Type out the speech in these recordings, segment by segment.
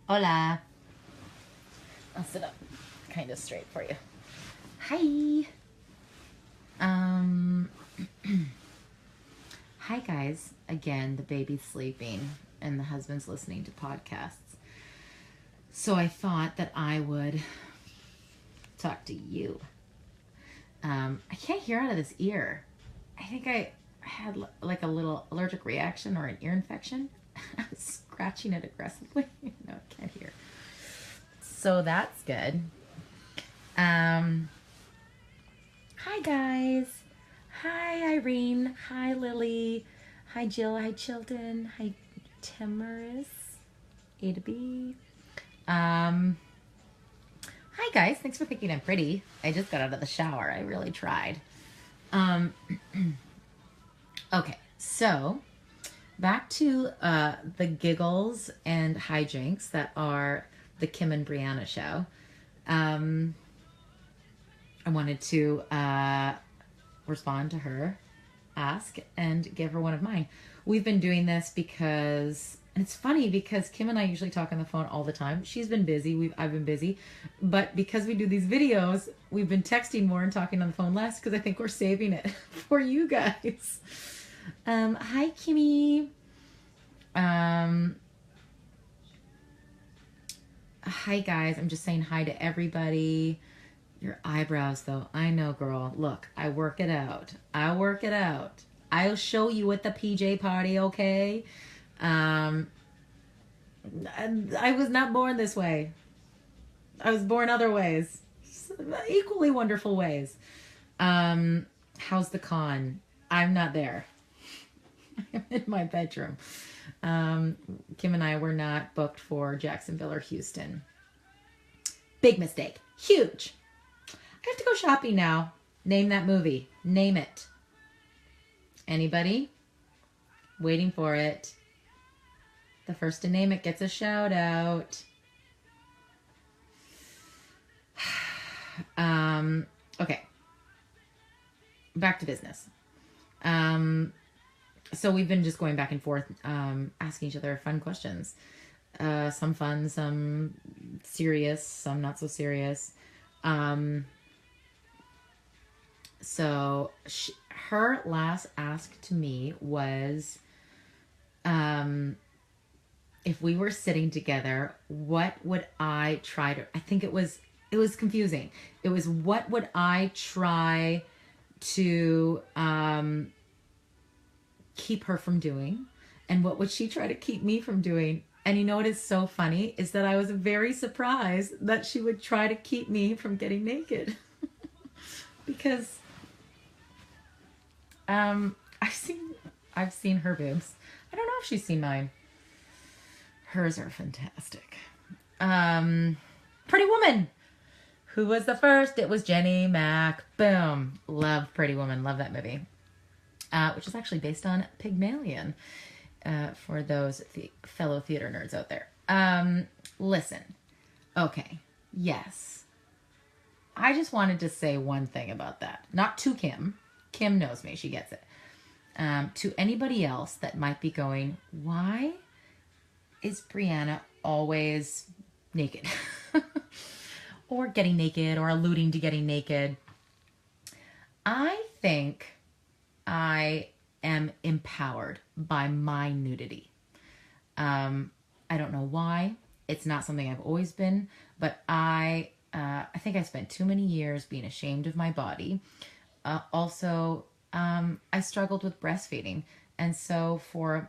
Hola. I'll sit up kind of straight for you. Hi. Hi guys. Again, the baby's sleeping and the husband's listening to podcasts. So I thought that I would talk to you. I can't hear out of this ear. I think I had like a little allergic reaction or an ear infection. I'm scratching it aggressively. No, I can't hear. So that's good. Hi guys. Hi Irene. Hi Lily. Hi Jill. Hi Chilton. Hi Timorous. A to B. Hi guys. Thanks for thinking I'm pretty. I just got out of the shower. I really tried. Okay, so back to the giggles and hijinks that are the Kim and Briana show. I wanted to respond to her, ask, and give her one of mine. We've been doing this because, and it's funny because Kim and I usually talk on the phone all the time. She's been busy, I've been busy, but because we do these videos, we've been texting more and talking on the phone less because I think we're saving it for you guys. Hi Kimmy. Hi guys, I'm just saying hi to everybody. Your eyebrows though, I know girl. Look, I work it out. I'll show you at the PJ party, okay? I was not born this way. I was born other ways. Equally wonderful ways. How's the con? I'm not there. I'm in my bedroom. Kim and I were not booked for Jacksonville or Houston. Big mistake. Huge. I have to go shopping now. Name that movie. Name it. Anybody? Waiting for it. The first to name it gets a shout out. Okay. Back to business. So we've been just going back and forth, asking each other fun questions. Some fun, some serious, some not so serious. So her last ask to me was, if we were sitting together, what would I try to, I think it was confusing. It was, what would I try to, keep her from doing, and what would she try to keep me from doing? And you know what is so funny is that I was very surprised that she would try to keep me from getting naked. Because I've seen her boobs. I don't know if she's seen mine. Hers are fantastic. Pretty Woman. Who was the first? It was Jenny Mac. Boom. Love Pretty Woman. Love that movie. Which is actually based on Pygmalion, for those fellow theater nerds out there. Listen. Okay. Yes. I just wanted to say one thing about that. Not to Kim. Kim knows me. She gets it. To anybody else that might be going, why is Briana always naked? Or getting naked, or alluding to getting naked. I think I am empowered by my nudity. I don't know why. It's not something I've always been, but I think I spent too many years being ashamed of my body. Also, I struggled with breastfeeding. And so for,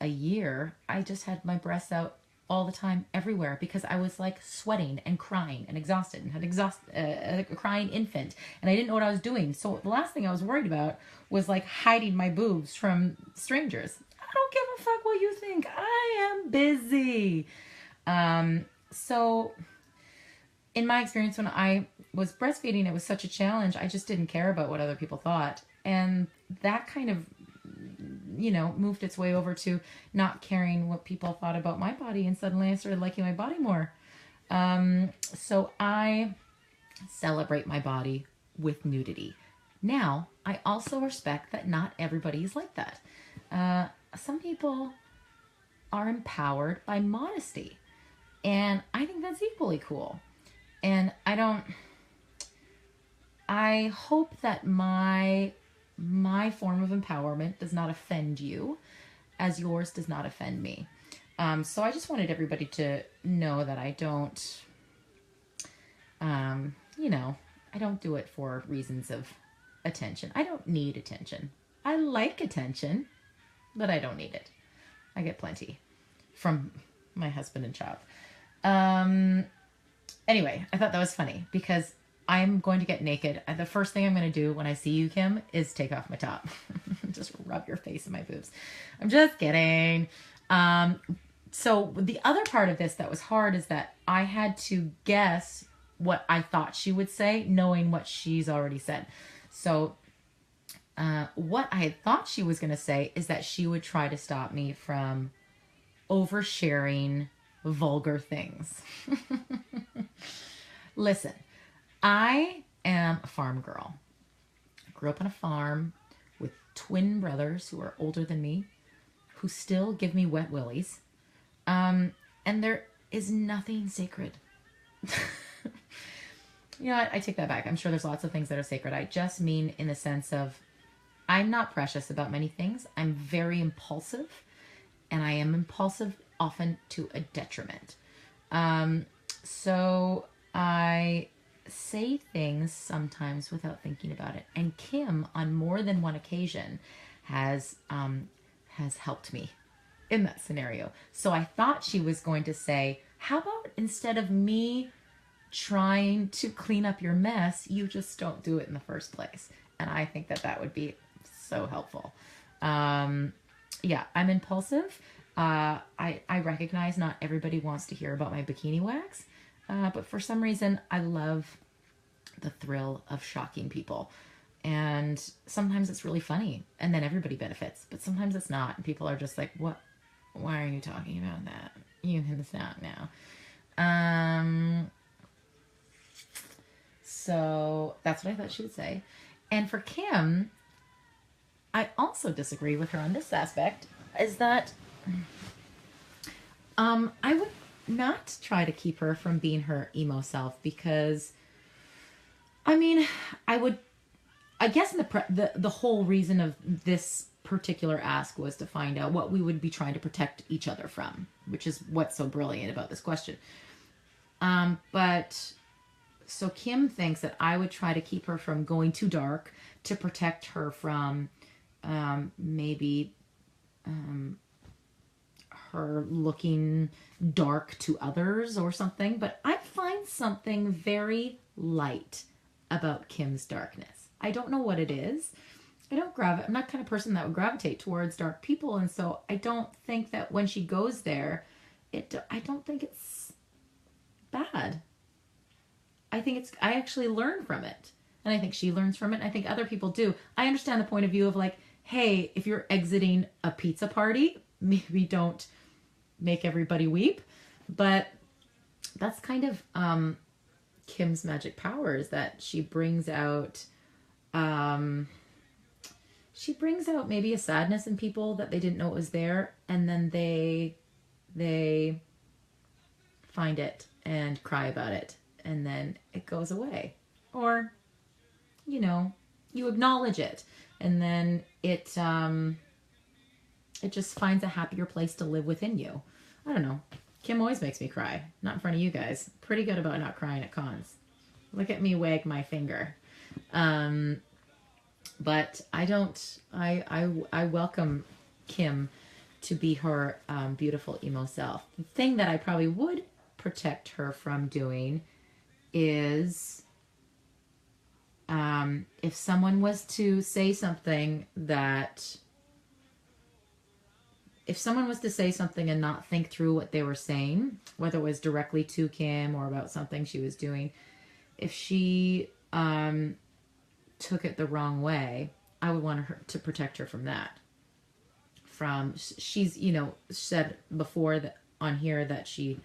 a year, I just had my breasts out all the time, everywhere, because I was like sweating and crying and exhausted and had a crying infant, and I didn't know what I was doing. So the last thing I was worried about was like hiding my boobs from strangers. I don't give a fuck what you think. I am busy. So in my experience, when I was breastfeeding, it was such a challenge. I just didn't care about what other people thought. And that kind of, moved its way over to not caring what people thought about my body. And suddenly I started liking my body more. So I celebrate my body with nudity. Now, I also respect that not everybody is like that. Some people are empowered by modesty. And I think that's equally cool. And I hope that my form of empowerment does not offend you as yours does not offend me. So I just wanted everybody to know that I don't, I don't do it for reasons of attention. I don't need attention. I like attention, but I don't need it. I get plenty from my husband and child. Anyway, I thought that was funny because I'm going to get naked. The first thing I'm going to do when I see you, Kim, is take off my top. Just rub your face in my boobs. I'm just kidding. So the other part of this that was hard is that I had to guess what I thought she would say, knowing what she's already said. So what I had thought she was going to say is that she would try to stop me from oversharing vulgar things. Listen, I am a farm girl. I grew up on a farm with twin brothers who are older than me, who still give me wet willies. And there is nothing sacred. You know what? I take that back. I'm sure there's lots of things that are sacred. I just mean in the sense of I'm not precious about many things. I'm very impulsive, and I am impulsive often to a detriment. So I say things sometimes without thinking about it. And Kim, on more than one occasion, has helped me in that scenario. So I thought she was going to say, how about instead of me trying to clean up your mess, you just don't do it in the first place. And I think that that would be so helpful. Yeah, I'm impulsive. I recognize not everybody wants to hear about my bikini wax. But for some reason, I love the thrill of shocking people. And sometimes it's really funny. And then everybody benefits. But sometimes it's not. And people are just like, what? Why are you talking about that? You can stop now. So that's what I thought she would say. And for Kim, I also disagree with her on this aspect, is that I would not try to keep her from being her emo self, because I mean, I guess in the whole reason of this particular ask was to find out what we would be trying to protect each other from, which is what's so brilliant about this question. But so Kim thinks that I would try to keep her from going too dark to protect her from maybe her looking dark to others or something. But I find something very light about Kim's darkness. I don't know what it is. I'm not the kind of person that would gravitate towards dark people, and so I don't think that when she goes there, I don't think it's bad. I actually learn from it, and I think she learns from it. And I think other people do. I understand the point of view of like, hey, if you're exiting a pizza party, maybe don't make everybody weep, but that's kind of Kim's magic power, is that she brings out maybe a sadness in people that they didn't know it was there, and then they find it and cry about it, and then it goes away. Or, you acknowledge it, and then it just finds a happier place to live within you. I don't know. Kim always makes me cry. Not in front of you guys. Pretty good about not crying at cons. Look at me wag my finger. But I don't. I welcome Kim to be her beautiful emo self. The thing that I probably would protect her from doing is if someone was to say something and not think through what they were saying, whether it was directly to Kim or about something she was doing, if she took it the wrong way, I would want her to protect her from that. She's said before that on here that she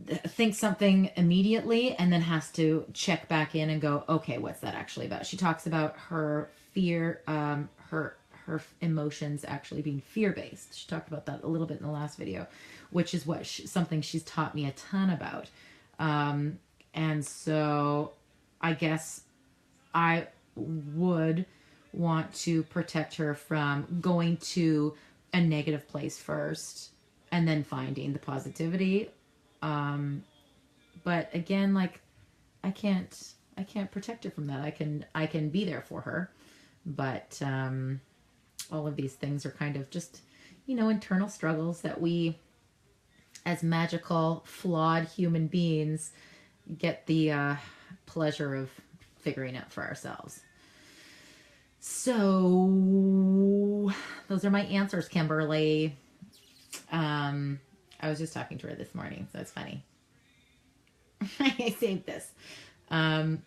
thinks something immediately and then has to check back in and go, okay, what's that actually about? She talks about her fear, her emotions actually being fear-based. She talked about that a little bit in the last video, which is what something she's taught me a ton about. And so I guess I would want to protect her from going to a negative place first and then finding the positivity. But again, like I can't protect her from that. I can be there for her, but all of these things are kind of just, you know, internal struggles that we as magical, flawed human beings get the pleasure of figuring out for ourselves. So those are my answers, Kimberly. I was just talking to her this morning, so it's funny. I saved this. I'm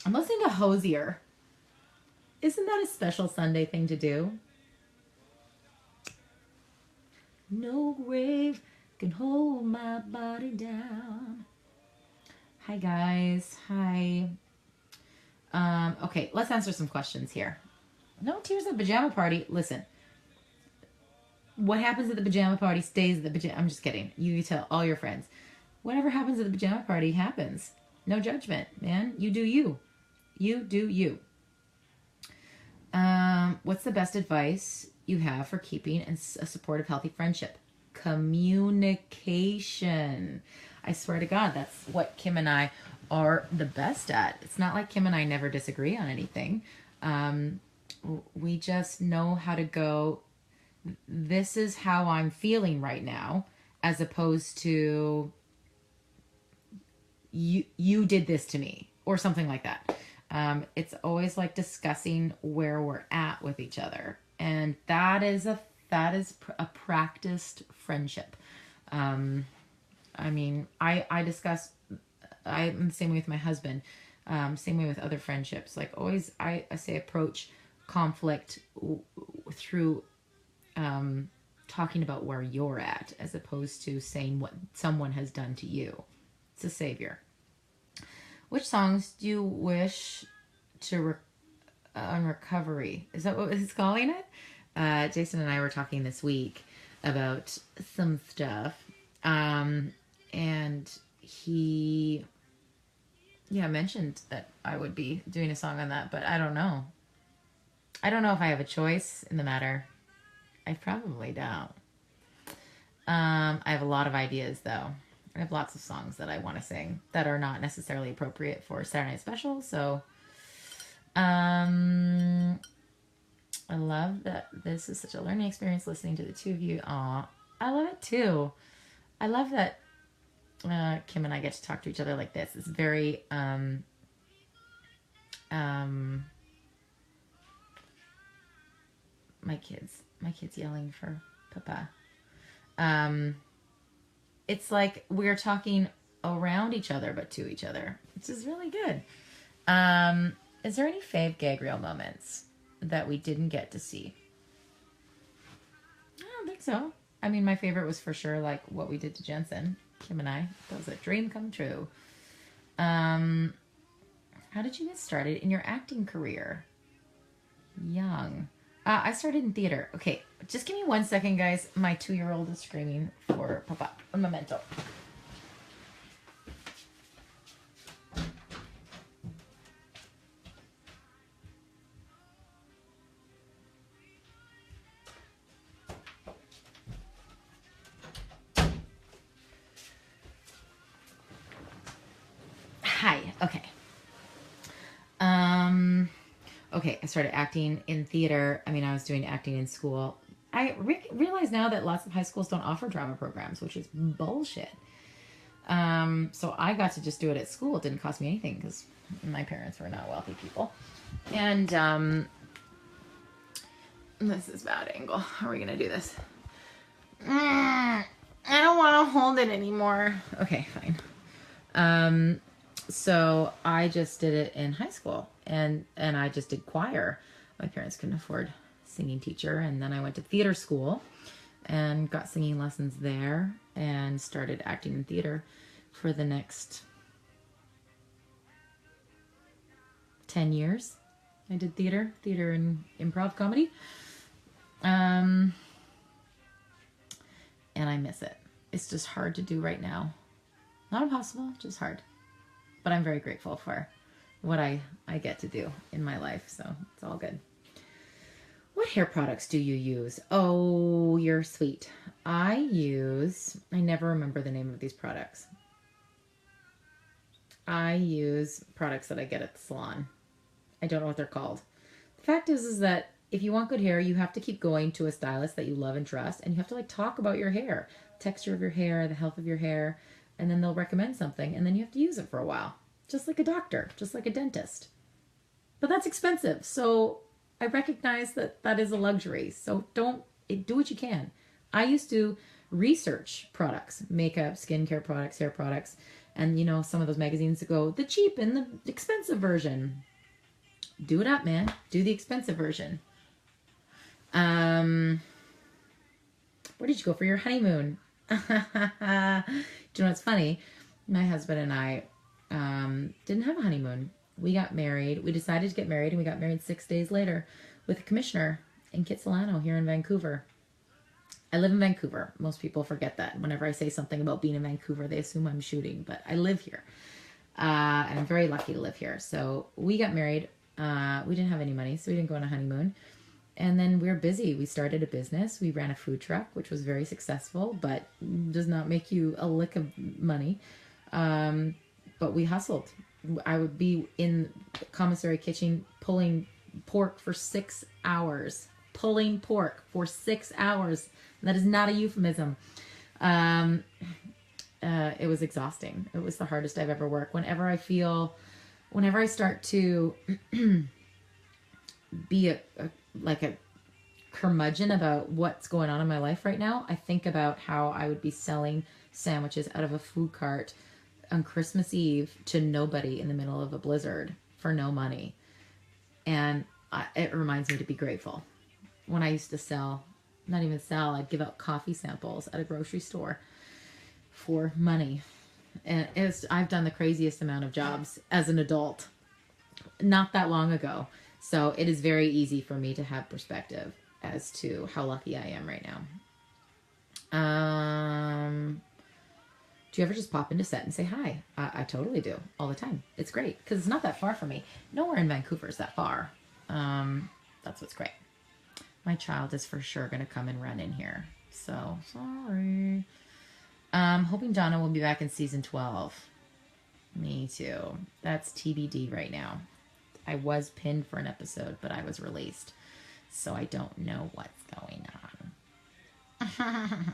listening to Hosier. Isn't that a special Sunday thing to do? No grave can hold my body down. Hi, guys. Hi. Okay, let's answer some questions here. No tears at the pajama party. Listen, what happens at the pajama party stays at the pajama. I'm just kidding. You tell all your friends. Whatever happens at the pajama party happens. No judgment, man. You do you. You do you. What's the best advice you have for keeping a supportive, healthy friendship? Communication. I swear to God, that's what Kim and I are the best at. It's not like Kim and I never disagree on anything. We just know how to go, this is how I'm feeling right now, as opposed to you did this to me or something like that. It's always like discussing where we're at with each other. And that is a practiced friendship. I mean, I discuss, I'm the same way with my husband, same way with other friendships. Like always, I say approach conflict through talking about where you're at, as opposed to saying what someone has done to you. It's a savior. Which songs do you wish to on recovery? Is that what he's calling it? Jason and I were talking this week about some stuff. And he, mentioned that I would be doing a song on that, but I don't know. I don't know if I have a choice in the matter. I probably don't. I have a lot of ideas though. I have lots of songs that I want to sing that are not necessarily appropriate for Saturday Night Special. So, I love that this is such a learning experience listening to the two of you. Aw, I love it too. I love that Kim and I get to talk to each other like this. It's very, my kids yelling for Papa. It's like we're talking around each other, but to each other, which is really good. Is there any fave gag reel moments that we didn't get to see? I don't think so. I mean, my favorite was for sure like what we did to Jensen, Kim and I. That was a dream come true. How did you get started in your acting career? Young. I started in theater. Okay, just give me 1 second, guys. My 2-year-old is screaming for Papa. A memento. Hi. Okay. Okay, I started acting in theater. I mean, I was doing acting in school. I realize now that lots of high schools don't offer drama programs, which is bullshit. So I got to just do it at school. It didn't cost me anything because my parents were not wealthy people. And this is a bad angle. How are we going to do this? I don't want to hold it anymore. Okay, fine. So I just did it in high school, and I just did choir. My parents couldn't afford a singing teacher, and then I went to theater school and got singing lessons there and started acting in theater for the next 10 years, I did theater and improv comedy. And I miss it. It's just hard to do right now. Not impossible, just hard. But I'm very grateful for what I get to do in my life, so it's all good. What hair products do you use? Oh, you're sweet. I never remember the name of these products. I use products that I get at the salon. I don't know what they're called. The fact is that if you want good hair, you have to keep going to a stylist that you love and trust, and you have to like talk about your hair, texture of your hair, the health of your hair, and then they'll recommend something, and then you have to use it for a while. Just like a doctor, just like a dentist. But that's expensive, so I recognize that that is a luxury. So do what you can. I used to research products, makeup, skincare products, hair products, and you know, some of those magazines that go the cheap and the expensive version. Do it up, man. Do the expensive version. Where did you go for your honeymoon? Do you know what's funny? My husband and I didn't have a honeymoon. We got married. We decided to get married, and we got married 6 days later with a commissioner in Kitsilano here in Vancouver. I live in Vancouver. Most people forget that. Whenever I say something about being in Vancouver, they assume I'm shooting, but I live here. And I'm very lucky to live here. So we got married. We didn't have any money, so we didn't go on a honeymoon. And then we were busy. We started a business. We ran a food truck, which was very successful, but does not make you a lick of money. But we hustled. I would be in the commissary kitchen pulling pork for 6 hours. Pulling pork for 6 hours. That is not a euphemism. It was exhausting. It was the hardest I've ever worked. Whenever I start to be a curmudgeon about what's going on in my life right now, I think about how I would be selling sandwiches out of a food cart on Christmas Eve to nobody in the middle of a blizzard for no money. And it reminds me to be grateful. When I used to I'd give out coffee samples at a grocery store for money. And I've done the craziest amount of jobs as an adult not that long ago. So it is very easy for me to have perspective as to how lucky I am right now. Do you ever just pop into set and say hi? I totally do, all the time. It's great, because it's not that far from me. Nowhere in Vancouver is that far. That's what's great. My child is for sure going to come and run in here. So, sorry. Hoping Donna will be back in season 12. Me too. That's TBD right now. I was pinned for an episode, but I was released. So I don't know what's going on.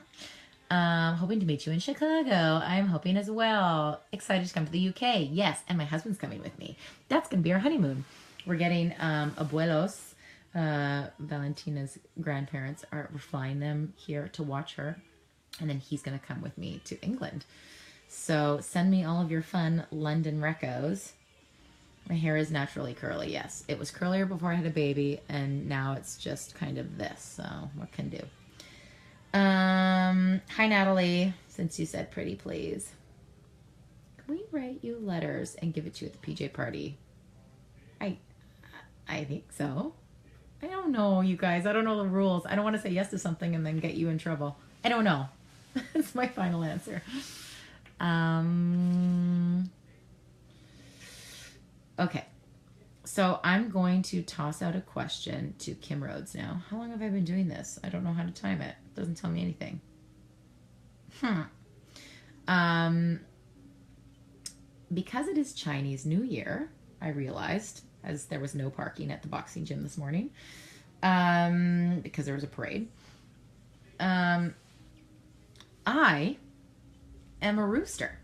Hoping to meet you in Chicago. I'm hoping as well. Excited to come to the UK. Yes, and my husband's coming with me. That's going to be our honeymoon. We're getting abuelos. Valentina's grandparents we're flying them here to watch her. And then he's going to come with me to England. So send me all of your fun London recos. My hair is naturally curly, yes. It was curlier before I had a baby, and now it's just kind of this. So what can do? Hi, Natalie. Since you said pretty, please. Can we write you letters and give it to you at the PJ party? I think so. I don't know, you guys. I don't know the rules. I don't want to say yes to something and then get you in trouble. I don't know. That's my final answer. Okay. So I'm going to toss out a question to Kim Rhodes now. How long have I been doing this? I don't know how to time it. It doesn't tell me anything. Because it is Chinese New Year, I realized, as there was no parking at the boxing gym this morning, because there was a parade. I am a rooster.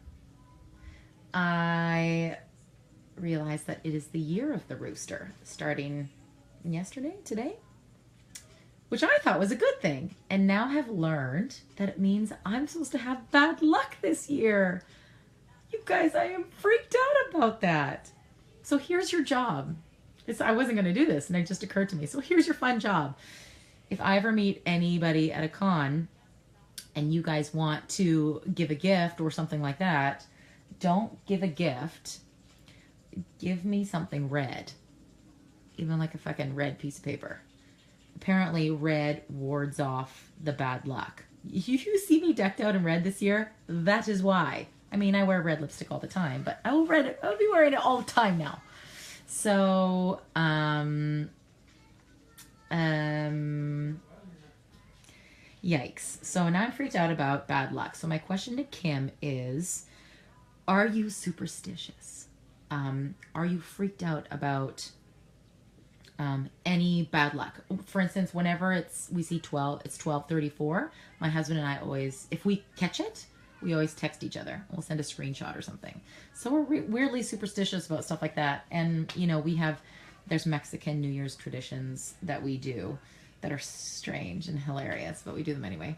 I realized that it is the year of the rooster, starting today, which I thought was a good thing, and now have learned that it means I'm supposed to have bad luck this year. You guys, I am freaked out about that. So here's your job. I wasn't going to do this, and it just occurred to me. So here's your fun job. If I ever meet anybody at a con and you guys want to give a gift or something like that, don't give a gift. Give me something red. even like a fucking red piece of paper. Apparently red wards off the bad luck. You see me decked out in red this year, that is why. I mean, I wear red lipstick all the time, but I'll be wearing it all the time now. So, yikes. So now I'm freaked out about bad luck. So my question to Kim is, are you superstitious? Are you freaked out about any bad luck? For instance, whenever we see 12, it's 12:34. My husband and I always, if we catch it, we always text each other. We'll send a screenshot or something. So we're weirdly superstitious about stuff like that. And, you know, there's Mexican New Year's traditions that we do that are strange and hilarious, but we do them anyway.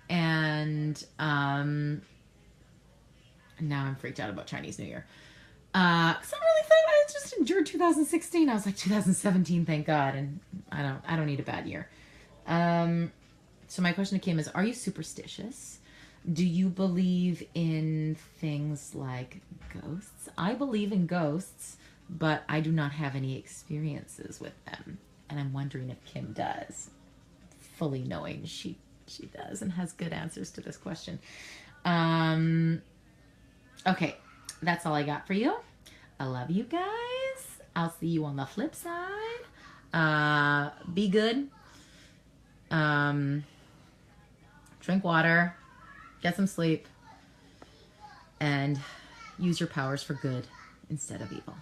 And now I'm freaked out about Chinese New Year. Because I really thought I just endured 2016. I was like, 2017, thank God. And I don't need a bad year. So my question to Kim is, are you superstitious? Do you believe in things like ghosts? I believe in ghosts, but I do not have any experiences with them. And I'm wondering if Kim does, fully knowing she does and has good answers to this question. Okay, that's all I got for you. I love you guys. I'll see you on the flip side. Be good. Drink water. Get some sleep. And use your powers for good instead of evil.